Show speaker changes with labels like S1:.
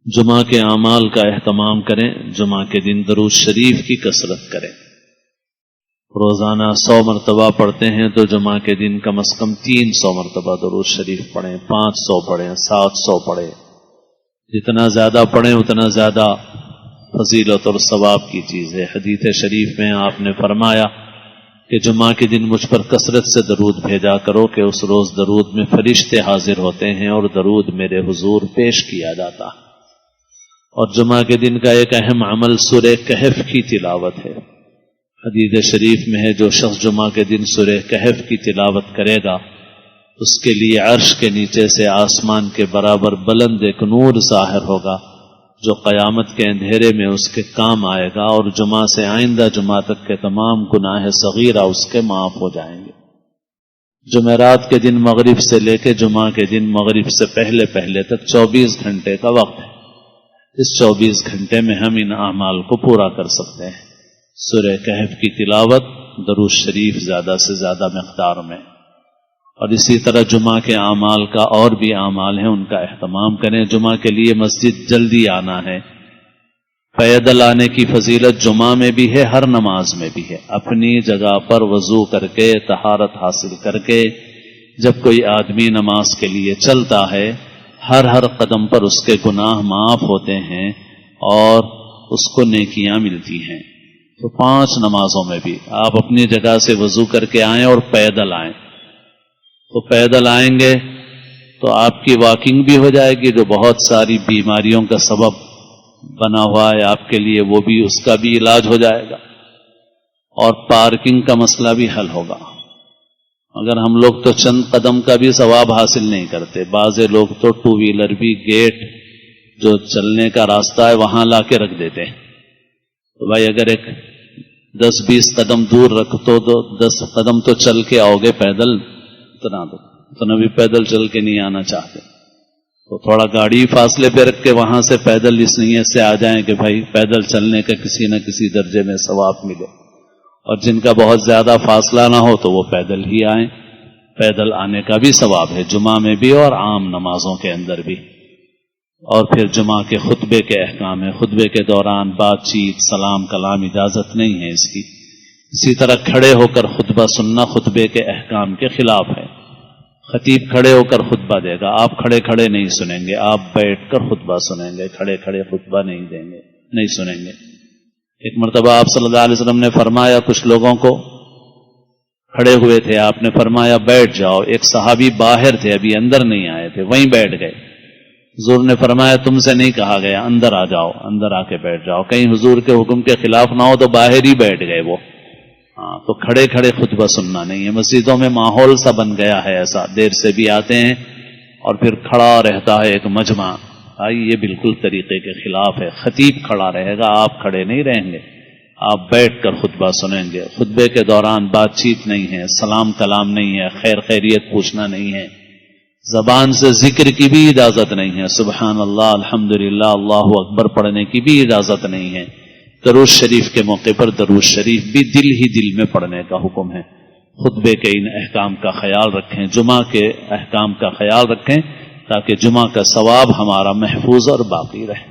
S1: جمعہ کے اعمال کا اہتمام کریں، جمعہ کے دن درود شریف کی کثرت کریں۔ روزانہ 100 مرتبہ پڑھتے ہیں تو جمعہ کے دن کم از کم 300 مرتبہ درود شریف پڑھیں، 500 پڑھیں، 700 پڑھیں۔ جتنا زیادہ پڑھیں اتنا زیادہ فضیلت اور ثواب کی چیز ہے۔ حدیث شریف میں آپ نے فرمایا کہ جمعہ کے دن مجھ پر کثرت سے درود بھیجا کرو کہ اس روز درود میں فرشتے حاضر ہوتے ہیں اور درود میرے حضور پیش کیا جاتا ہے۔ اور جمعہ کے دن کا ایک اہم عمل سورہ کہف کی تلاوت ہے۔ حدیث شریف میں ہے جو شخص جمعہ کے دن سورہ کہف کی تلاوت کرے گا اس کے لیے عرش کے نیچے سے آسمان کے برابر بلند ایک نور ظاہر ہوگا جو قیامت کے اندھیرے میں اس کے کام آئے گا، اور جمعہ سے آئندہ جمعہ تک کے تمام گناہ صغیرہ اس کے معاف ہو جائیں گے۔ جمعرات کے دن مغرب سے لے کے جمعہ کے دن مغرب سے پہلے تک 24 گھنٹے کا وقت ہے۔ اس 24 گھنٹے میں ہم ان اعمال کو پورا کر سکتے ہیں۔ سورہ کہف کی تلاوت، درود شریف زیادہ سے زیادہ مقدار میں، اور اسی طرح جمعہ کے اعمال کا اور بھی اعمال ہیں ان کا اہتمام کریں۔ جمعہ کے لیے مسجد جلدی آنا ہے۔ پیدل آنے کی فضیلت جمعہ میں بھی ہے، ہر نماز میں بھی ہے۔ اپنی جگہ پر وضو کر کے طہارت حاصل کر کے جب کوئی آدمی نماز کے لیے چلتا ہے ہر قدم پر اس کے گناہ معاف ہوتے ہیں اور اس کو نیکیاں ملتی ہیں۔ تو 5 نمازوں میں بھی آپ اپنی جگہ سے وضو کر کے آئیں اور پیدل آئیں، تو پیدل آئیں گے تو آپ کی واکنگ بھی ہو جائے گی جو بہت ساری بیماریوں کا سبب بنا ہوا ہے آپ کے لیے، وہ بھی اس کا بھی علاج ہو جائے گا، اور پارکنگ کا مسئلہ بھی حل ہوگا۔ اگر ہم لوگ تو چند قدم کا بھی ثواب حاصل نہیں کرتے، بعض لوگ تو 2 ویلر بھی گیٹ جو چلنے کا راستہ ہے وہاں لا کے رکھ دیتے ہیں۔ تو بھائی اگر ایک 10-20 قدم دور رکھو تو 10 قدم تو چل کے آؤ گے پیدل، اتنا بھی پیدل چل کے نہیں آنا چاہتے، تو تھوڑا گاڑی فاصلے پہ رکھ کے وہاں سے پیدل اس نیت سے آ جائیں کہ بھائی پیدل چلنے کا کسی نہ کسی درجے میں ثواب ملے، اور جن کا بہت زیادہ فاصلہ نہ ہو تو وہ پیدل ہی آئیں۔ پیدل آنے کا بھی ثواب ہے جمعہ میں بھی اور عام نمازوں کے اندر بھی۔ اور پھر جمعہ کے خطبے کے احکام ہے۔ خطبے کے دوران بات چیت، سلام کلام اجازت نہیں ہے اس کی۔ اسی طرح کھڑے ہو کر خطبہ سننا خطبے کے احکام کے خلاف ہے۔ خطیب کھڑے ہو کر خطبہ دے گا، آپ کھڑے نہیں سنیں گے، آپ بیٹھ کر خطبہ سنیں گے، کھڑے خطبہ نہیں سنیں گے۔ ایک مرتبہ آپ صلی اللہ علیہ وسلم نے فرمایا، کچھ لوگوں کو کھڑے ہوئے تھے، آپ نے فرمایا بیٹھ جاؤ، ایک صحابی باہر تھے ابھی اندر نہیں آئے تھے، وہیں بیٹھ گئے۔ حضور نے فرمایا تم سے نہیں کہا گیا اندر آ جاؤ، اندر آ کے بیٹھ جاؤ، کہیں حضور کے حکم کے خلاف نہ ہو تو باہر ہی بیٹھ گئے وہ۔ تو کھڑے خطبہ سننا نہیں ہے۔ مسجدوں میں ماحول سا بن گیا ہے ایسا، دیر سے بھی آتے ہیں اور پھر کھڑا رہتا ہے ایک مجمع، یہ بالکل طریقے کے خلاف ہے۔ خطیب کھڑا رہے گا، آپ کھڑے نہیں رہیں گے، آپ بیٹھ کر خطبہ سنیں گے۔ خطبے کے دوران بات چیت نہیں ہے، سلام کلام نہیں ہے، خیر خیریت پوچھنا نہیں ہے، زبان سے ذکر کی بھی اجازت نہیں ہے، سبحان اللہ الحمدللہ اللہ اکبر پڑھنے کی بھی اجازت نہیں ہے۔ درود شریف کے موقع پر درود شریف بھی دل میں پڑھنے کا حکم ہے۔ خطبے کے ان احکام کا خیال رکھیں، جمعہ کے احکام کا خیال رکھیں تاکہ جمعہ کا ثواب ہمارا محفوظ اور باقی رہے۔